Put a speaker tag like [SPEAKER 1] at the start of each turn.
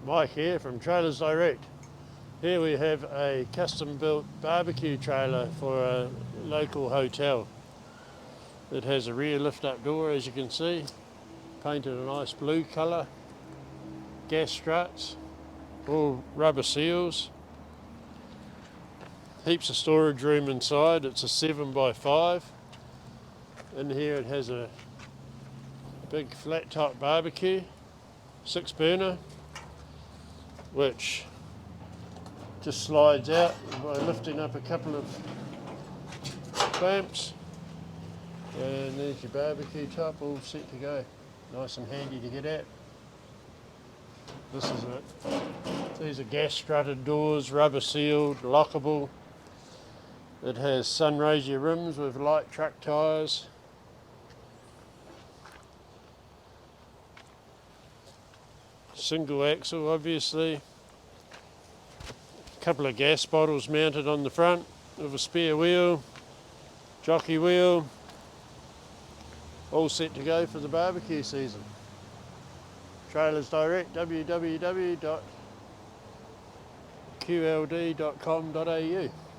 [SPEAKER 1] Mike here from Trailers Direct. Here we have a custom built barbecue trailer for a local hotel. It has a rear lift up door, as you can see, painted a nice blue colour, gas struts, all rubber seals, heaps of storage room inside. It's a 7x5. In here it has a big flat top barbecue, 6 burner, which just slides out by lifting up a couple of clamps, and there's your barbecue top all set to go. Nice and handy to get at. This is it. These are gas strutted doors, rubber sealed, lockable. It has sunraiser rims with light truck tyres. Single axle, obviously. A couple of gas bottles mounted on the front with a spare wheel, jockey wheel, all set to go for the barbecue season. Trailers Direct, www.qld.com.au.